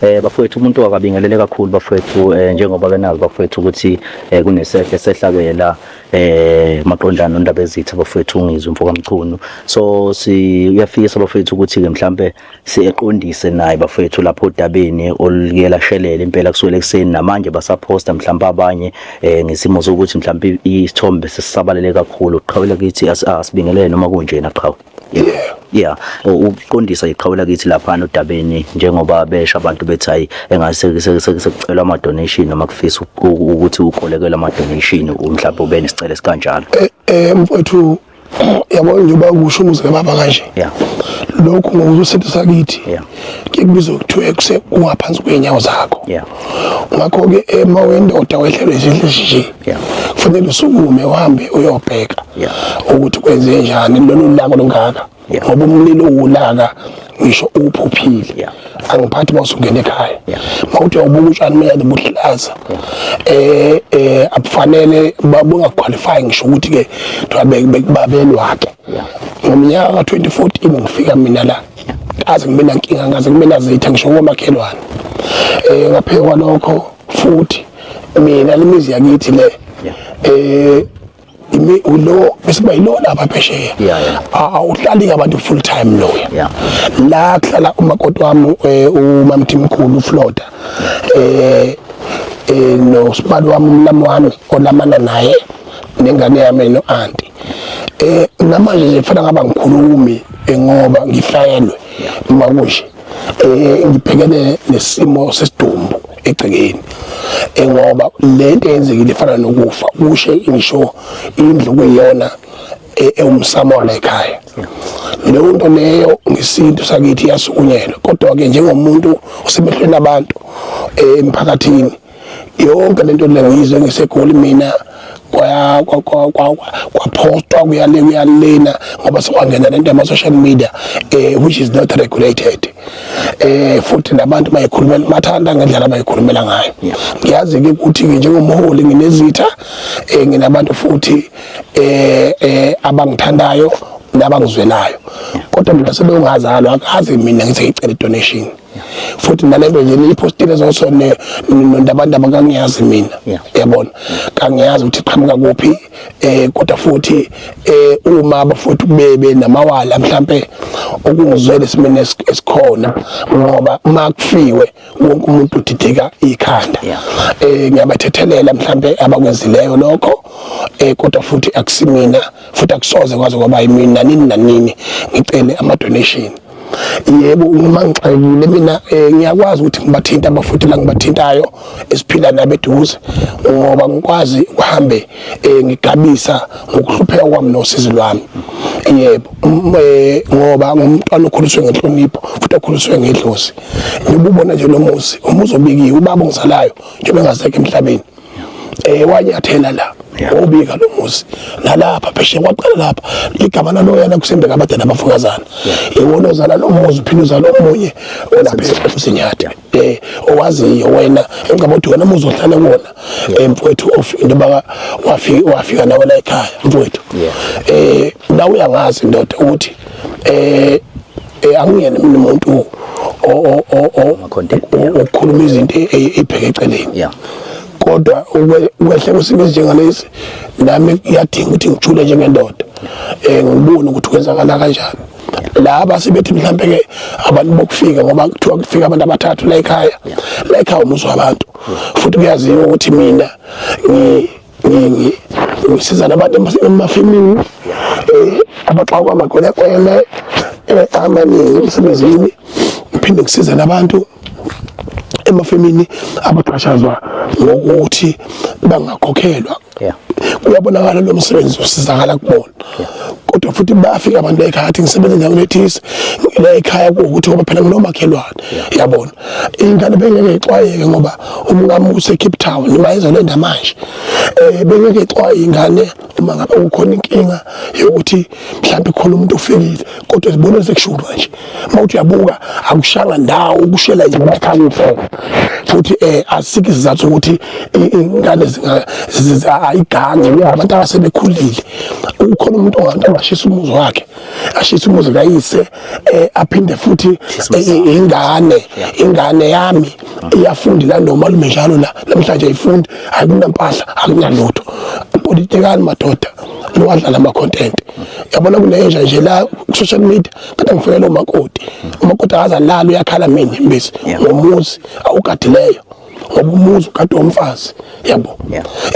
Bafowethu umuntu akabingelele kakhulu bafowethu njengoba benazi bafowethu ukuthi kunesehlo esehlakela maqondana nondaba ezitha bafowethu ungizwe umfoka Mchunu. So uyafisa bafowethu ukuthi ke mhlambe siqondise naye bafowethu lapho odabeni olukela shelela impela kusuke ekseni namanje basaphosta mhlambe abanye ngesimo sokuthi mhlambe isithombe sesisabalele kakhulu uqhawela kithi asibingelele noma kunjena qhawe. Yeah, uqondisa iqhawela kithi lapha nodabeni njengoba besha abantu bethi hayi engase sekucelwa ama donation noma kufisa ukuthi uqolekela ama donation mhlawumbe ube nesicelo esikanjalo. Mfowethu yabona nje bakusho umuzi kababa kanje. Yeah. Lokho ngokusethu sakithi. Yeah. Kuyibizwa ukuthiwa kuse ungaphansi kwenyawo zakho. Yeah. Ngakho ke emawendoda wehlelwe izinhle nje. Yeah. Kufanele usukume uhambe uyobheka. Yeah. Ukuthi kwenze njani lolu lako longaka. Yeah. Ngoba umlilo ulaka ngisho uphuphile. Yeah. Angiphathi mawusungena ekhaya. Yeah. Mawuthi ubuka utshani manje buhlaza. Akufanele babungaqualify ngisho ukuthi ke babelwa ke. Ngomnyaka ka 2014 ngifika mina la. Kaze ngibe nankinga ngaze ngibe nazitha ngisho ngomakhelwane. Ngaphekwa lokho futhi mina lemizi yakithi le ulo bese bayilo lapha phesheya. Awuhlali abantu full time lo. La kuhlala umakoti wami uMamthimkhulu uFloda. No sibali wami umnamo wami olamana naye nengane yami no auntie. Namanje nje kufanele ngaba ngikhulumi ngoba ngifayelwe makushe. Ngibhekene nesimo sesidumbu egcekeni. Ngoba lento yenzekile ifana nokufa kushe ngisho indlu kuyiyona umsamo la ekhaya. Leyo nto leyo ngesintu sakithi yasukunyelwa kodwa ke njengomuntu osemehlweni abantu emphakathini yonke lento lengizwe ngisegoli mina kwapostwa kuyalena ngoba sokwangena lento ama social media which is not regulated. Futhi nabantu bayikhulumela mathanda ngendlela abayikhulumela ngayo. Ngiyazi ke ukuthi njengomholi nginezitha nginabantu futhi abangithandayo nabangizwelayo kodwa mina sebengazalwa akazi mina ngithi ngicela donation futhi nalento nje niyipostile zonke nondabantu abakangiyazi mina yabona kangiyazi ukuthi qhamuka kuphi kodwa futhi uma abafuthi kubebe namawala mhlambe okungizwele simene esikhona ngoba makufiwe wonke umuntu udideka ikhanda. Ngiyabathethelela mhlambe abakwenzileyo lokho kodwa futhi akusimina futhi akusoze kwaze kwaba yimina nini nanini ngicele ama donation. Yebo uma ngixakile mina ngiyakwazi ukuthi ngibathinta abafuthi la ngibathintayo esiphila nabeduze ngoba ngikwazi uhambe ngigabisa ngokuhlupheka kwami nosizo lwami. Yebo ngoba ngumntwana okhuliswe ngenhlonipho futhi okhuliswe ngedlozi. Ngibubona nje lo muzi umuzi obikiwe ubaba ongizalayo njengoba engazeke emhlabeni. Wanyathela la obika lo muzi nalapha phesheya kwaqala lapha igama nalo yana kusembeka abadala abafukazana iwona ozala lo muzi uphinde uzala omunye olapha efusinyatha owaziyo wena engabothi wena muzi ohlala kuona mfowethu indoba wafika nawe la ekhaya mfowethu nawe uyangazi ndoda ukuthi angiyena mina umuntu okhuluma izinto ebheke eceleni. Kodwa ukwehle kusimo njengalesi nami iyadinga ukuthi ngijule njengendoda ngibone ukuthi kwenzakala kanjani laba sibethi mhlambe ke abantu bokufika ngoba kuthiwa kufika abantu abathathu la ekhaya umuzi wabantu futhi kuyaziwa ukuthi mina ngisiza nabantu emafemini abaxakwa amakhona kwele amaningi emsebenzini ngiphinde ngisiza nabantu emafemini abaxhashazwa ngokuthi bangakhokhelwa. Kuyabonakala lo msebenzi usizakala kubona kodwa futhi bafika abantu la ekhaya athi ngisebenza endaweni ethisi la ekhaya ukuthi ngoba phela nginomakhelwane yabona ingane bengeke ixwayeke ngoba umngamo use Cape Town noma izolenda manje bengeke ixwaye ingane uma ngabe ukhona inkinga yokuthi mhlawumbe khona umuntu ufikile kodwa sibona sekushulwa nje mawuthi uyabuka akushanga ndawo ukushela nje ekhaya kuphela futhi asikho isizathu ukuthi ingane ayigange abantu abasebekhulile ukhona umuntu ongashisa umuzi wakhe ashisa umuzi kayise aphinde futhi ingane yami iyafunda la nomalume njalo la namhlanje ayifundi akunampahla akunalutho politikani madoda lowadlala ama content yabona kunenja nje la ku social media kada ngifuyela umakoti akazalala uyakhala mina imbisi ngomuzi awugadileyo ngoba umuzi ukade umfazi yabo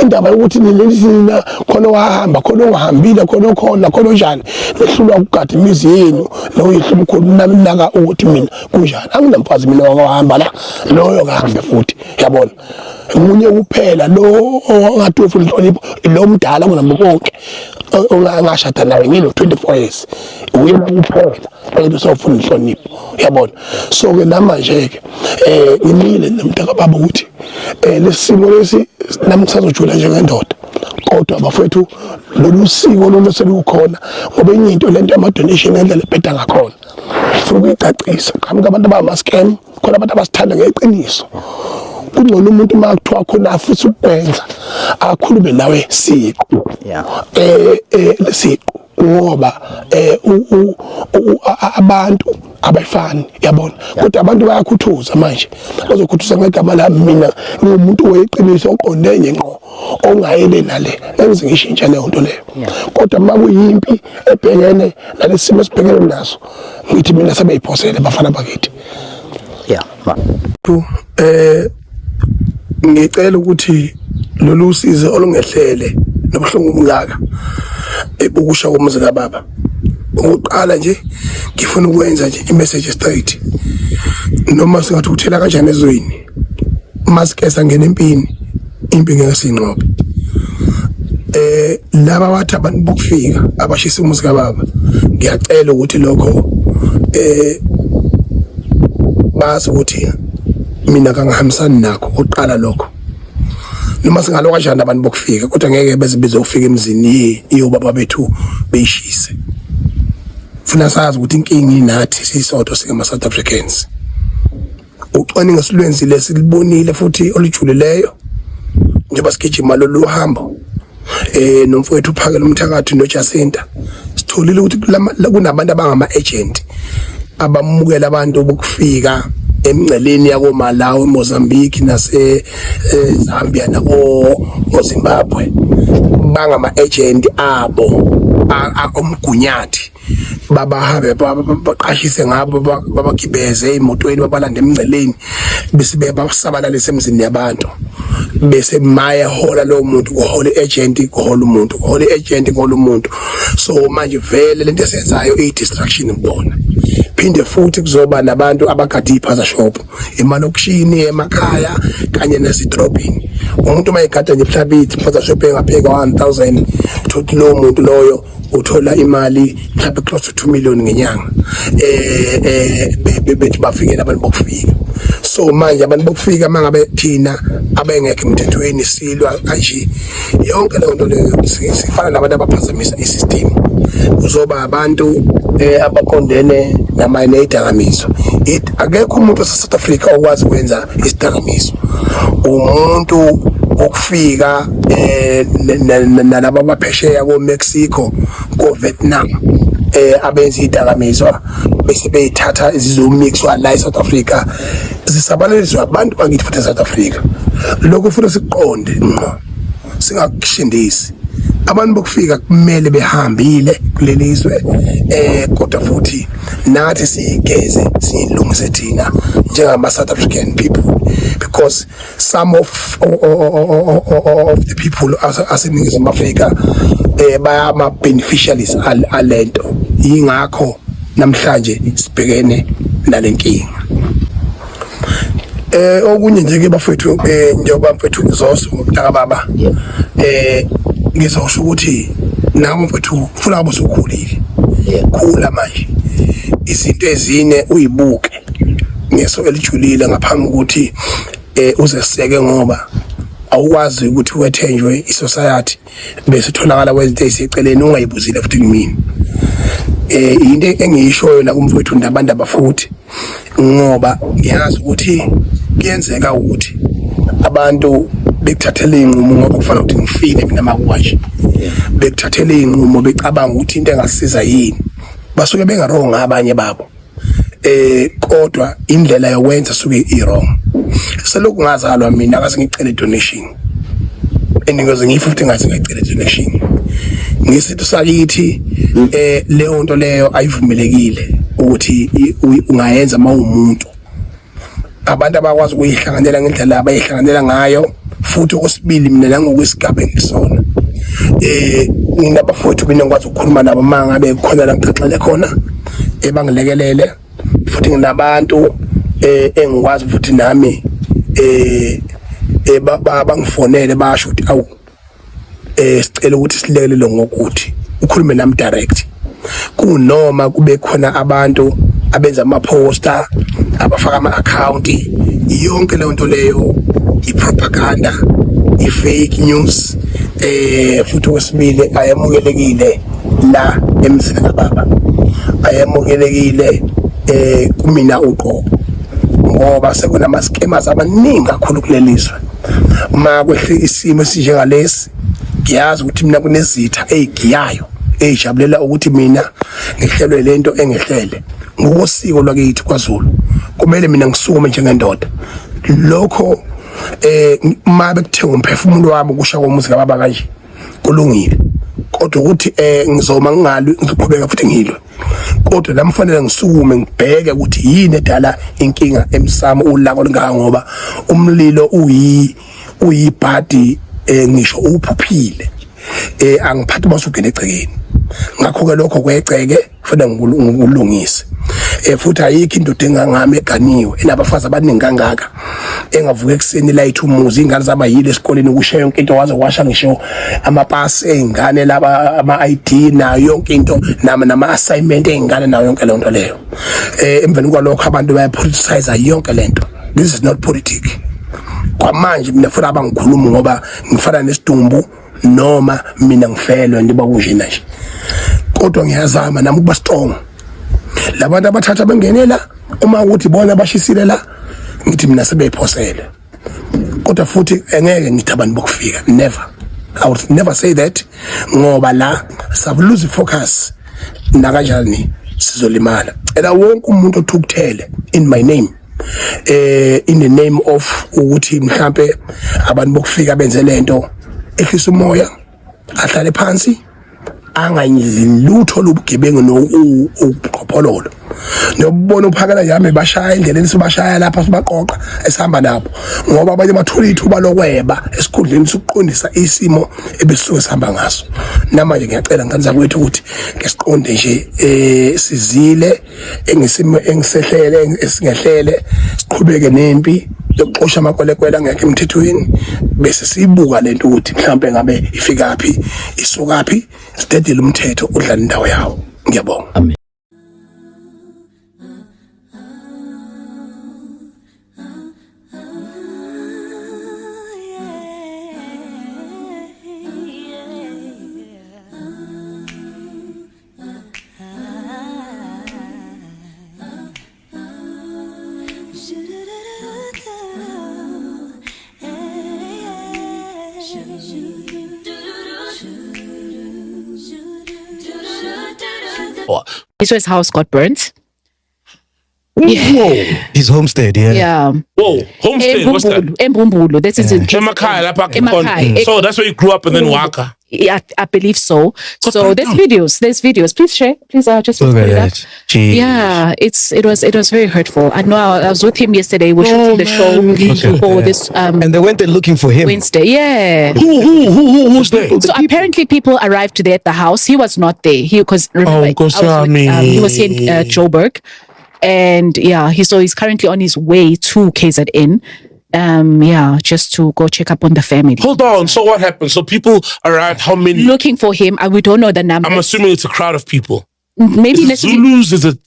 indaba yokuthi nilelisina khona wahamba khona ungahambile khona njani lehlulwa ukugada imizi yenu noyihlula umkhulu nami naka ukuthi mina kunjani anginamfazi mina wahamba la loyo kahambe futhi yabona umunye kuphela lo ongatofu inhlonipho lo mdala kunabo bonke ongashada naye ngilo 24 years uyena kuphela into sofuna inhlonipho yabona so ke namanje ke ngimile nomntaka baba ukuthi lesimo lesi nami sazojula njengendoda kodwa bafethu lolu siko lolu selukhona ngoba enye into lento ama donation ngendlela ebheda ngakhona ukuyicacisa qhamuka abantu abama scam khona abantu abasithanda ngeqiniso kungcono umuntu makuthiwa khona afisa ukwenza akhulume nawe siqu lesiqu ngoba abantu abayifani yabona kodwa abantu bayakhuthuza manje bazokhuthuza ngegama lami mina ngiumuntu weqiniso oqonde ngqo ongayele nale enze ngishintsha leyo nto leyo kodwa makuyimpi ebhekene nalesimo esibhekene naso ngithi mina sebeyiphosele bafana bakithi ngicela ukuthi lolu usizo olungehlele nobuhlungu obungaka ukusha komuzi kababa ukuqala nje ngifuna ukwenza nje imessage straight noma singathi uthela kanjani ezweni maske sangena empini impi ngeke sinqobe laba wathi abantu bokufika abashisa umuzi kababa ngiyacela ukuthi lokho bazi ukuthi mina kangihambisani nakho uqala lokho noma singalo kanjani abantu bokufika kodwa ngeke beze bezofika emzini iyobaba bethu beyishise funa sazi ukuthi inkingi inathi sisodwa singama South Africans ucwaningo silwenzile silibonile futhi olujulileyo njengoba sigijima lolu hambo nomfowethu uphakela umthakathi noJacinta sitholile ukuthi kunabantu abangama agent abamukela abantu bokufika emngceleni yako Malawi Mozambique nase Zambia Zimbabwe bangama agent abo akomgunyathi babahambe baqashise ngabo babagibeze emotweni babalanda emngceleni bese bebasabalalisa emzini yabantu bese maya hola lo muntu kuhola agent kuhola umuntu kuhola agent kuhola umuntu so manje vele lento esenzayo i-distraction kubona phinde futhi kuzoba nabantu abagadi iphaza shop emalokishini emakhaya kanye nasidrobhini umuntu mayigada nje mhlabithi iphaza shop engapheka 1000 uthi lo muntu loyo uthola imali mhlawumbe close to 2 million ngenyanga bethi bafike abantu bokufika so manje abantu bokufika mangabe thina abengekho emthethweni silwa kanje yonke le nto leyo sifana nabantu abaphazamisa isystem kuzoba abantu abaqondene nama-idakamizwa akekho umuntu wase-South Africa okwazi ukwenza isidakamizwa umuntu okufika nalabo abaphesheya ko-Mexico ko-Vietnam abenza idakamizwa bese beyithatha zizomixwa la eSouth Africa zisabalaliswa abantu bakithi futhi eSouth Africa lokho futhi siqonde ngqo singakushindisi abantu bokufika kumele behambile kulelizwe kodwa futhi nathi sigeze silungise thina njengama South African people because some of the people aseNingizimu Afrika bayama beneficiaries alento yingakho namhlanje sibhekene nalenkinga okunye nje ke bafethu njengoba mfethu Zoso ngomntaka baba ngizosho ukuthi nami mfethu ufuna kube sokhulile khula manje izinto ezine uyibuke ngeso elijulile ngaphambi ukuthi uzeseke ngoba awukwazi ukuthi wethenjwe isociety bese tholakala kwezinto eziseceleni ungayibuzile futhi kimi into engiyishoyo la kumfowethu nabantu abafuthi ngoba ngiyazi ukuthi kuyenzeka ukuthi abantu bekuthathela inqumo ngoba kufanele ukuthi ngifile mina makwaje bekuthathela inqumo becabanga ukuthi into engasiza yini basuke bengarong abanye babo kodwa indlela yokwenza suke i-wrong selokhu ngazalwa mina akaze ngicele donation engingoze ngiyi-50 ngathi ngicele donation ngisithu sakithi leyo nto leyo ayivumelekile ukuthi ungayenza mawumuntu abantu abakwazi ukuyihlanganela ngendlela abayihlanganela ngayo futhi okwesibili mina nangokwesigaba engisona nginabafowethu mina ngikwazi ukukhuluma nabo mangabe khona la ngixaxele khona bangilekelele futhi nginabantu engikwazi futhi nami bangifonele basho ukuthi awu sicela ukuthi silekelele ngokuthi ukhulume nami direct kunoma kube khona abantu abenza ama-poster abafaka ama-account yonke leyo nto leyo i-propaganda i-fake news futhi okwesibili ayamukelekile la emzini kababa ayamukelekile kumina uqobo ngoba sekunama-scammers abaningi kakhulu kulelizwe uma kwehle isimo esinjengalesi ngiyazi ukuthi mina kunezitha ey'giyayo eyijabulela ukuthi mina ngihlelwe lento engihlele ngokosiko lwakithi kwaZulu kumele mina ngisukume njengendoda lokho uma bekuthenga umphefumulo wami kusha komuzi kababa kanje kulungile kodwa ukuthi ngizoma ngingalwi ngizoqhubeka futhi ngilwe kodwa la mfanele ngisukume ngibheke ukuthi yini edala inkinga emsamo ulako lingaka ngoba umlilo uyibhadi ngisho uphuphile angiphathi basukele egcekeni ngakho ke lokho kweceke kufanele ngikulungise futhi ayikho indoda engangami eganiwe enabafazi abaningi kangaka engavuka ekseni layitha umuzi ingane zaba yile esikoleni ukushiya yonke into waze washa ngisho amapasi ey'ngane laba ama-ID nayo yonke into nama-assignment ey'ngane nayo yonke leyo nto leyo emveni kwalokho abantu bayapoliticize yonke lento. This is not politics kwamanje mina futhi abangikhuluma ngoba ngifana nesidumbu noma mina ngifelwe ndiba kunjena nje kodwa ngiyazama nami ukuba strong labantu abathatha bengenela uma ukuthi bona bashisile la ngithi mina sebeyiphosele kodwa futhi engeke ngithi abantu bokufika never. I would never say that ngoba la sablose focus na kanjani sizolimala ela wonke umuntu othukuthele in my name in the name of ukuthi mhlambe abantu bokufika benze lento ehlisa umoya ahlale phansi anganyizi lutho lobugebengu nokuqhophololo nobona uphakela yami bashaya endleleni sibashaya lapha sibaqoqa esihamba nabo ngoba abanye bathola ithuba lokweba esikhundleni sokuqondisa isimo ebesisuke sihamba ngaso namanje ngiyacela ngani kwethu ukuthi ngesiqonde nje sizile engisimo engisehlele esingehlele siqhubeke nempi yokuxosha amakwelekwela ngeke emthethweni bese siyibuka lento ukuthi mhlambe ngabe ifikaphi isukaphi sidedile umthetho udlala indawo yawo. Ngiyabonga. Amen. His house got burnt. Yeah. His homestead, yeah. Yeah. Whoa, homestead, what's that? Mbumbulo. That is in Emakhaya, lapha Emakhaya. So that's where you grew up and then Waka. Yeah, I believe so. So there's videos. Please share. Please just Look put at it up. that. Jeez. Yeah, it was very hurtful. I know I was with him yesterday. We're shooting the show for this And they went there looking for him. Wednesday. Yeah. Who's there? So apparently people arrived there at the house. He was not there. Because remember, he was here in Joburg. And yeah, he's currently on his way to KZN. Just to go check up on the family. Hold on. So what happened? So people arrived. How many? Looking for him. We don't know the number. I'm assuming it's a crowd of people. Maybe Is it let's Zulus? Is it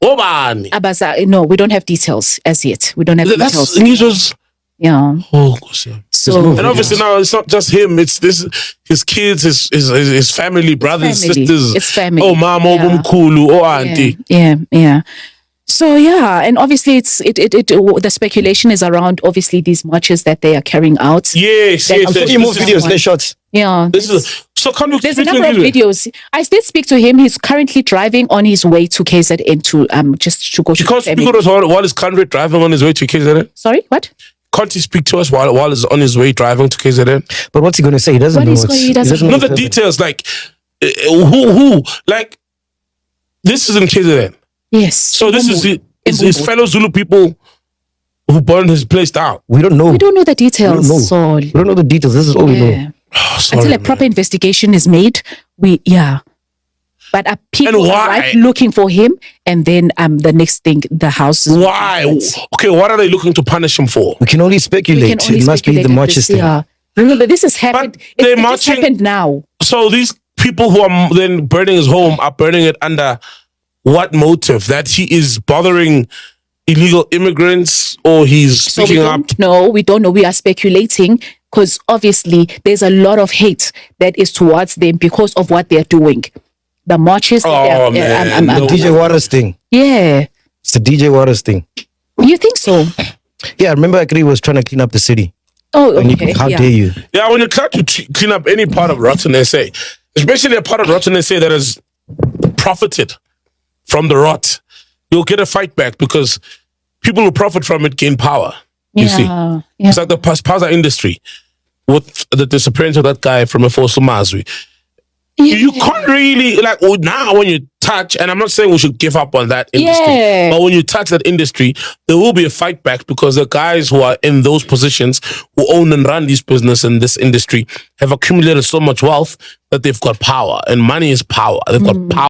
Obani? Abaza. No, we don't have details as yet. We don't have That's details. Yeah. Oh, gosh, yeah. So And obviously now it's not just him. It's his kids, his family, brothers, family. sisters. It's family. Oh, mom, oh, Yeah. mkhulu, oh, auntie. Yeah. So yeah, and obviously the speculation is around obviously these marches that they are carrying out. Yes, That- yes. I'm yes. He moved This is- videos, they shots. Yeah. This is so. Can't you There's a speak number of English? videos. I did speak to him. He's currently driving on his way to KZN to just to go to You can't the speak family. to us while his country driving on his way to KZN. Sorry, what? Can't he speak to us while he's on his way driving to KZN? But what's he going to say? He doesn't What know. is going- he doesn't know Not the what's happening. details, like who, like this is in KZN. Yes. So this is Mbumbu. his fellow Zulu people who burned his place down. We don't know. We don't know the details. know. So We don't know the details. This is all we know. yeah. Oh, sorry, Until a man. proper investigation is made, but people And are why? right looking for him, and then the next thing, the house is Why? Okay, what are they looking to punish him for? We can only We speculate. can only It must be speculate the at marches this, thing. yeah. Remember, this has happened. But It they're just marching- happened now. So these people who are then burning his home are burning it under what motive? That he is bothering illegal immigrants, or he's So we speaking up? don't know. We don't know. We are speculating because obviously there's a lot of hate that is towards them because of what they're doing. The marches. Oh, man, no. DJ Waters thing. yeah. It's the DJ Waters thing. You think so? Yeah, I remember Akri was trying to clean up the city. Oh, And okay. how yeah. dare you? Yeah, when you try to clean up any part of Rotten SA, especially a part of Rotten SA that has profited from the rot, you'll get a fight back because people who profit from it gain power. You see, Yeah. it's like the Paspaza industry with the disappearance of that guy from Efosu Mazwi. You can't really like now when you touch, and I'm not saying we should give up on that industry, Yeah. but when you touch that industry, there will be a fight back because the guys who are in those positions, who own and run these business in this industry, have accumulated so much wealth that they've got power, and money is power. They've got power.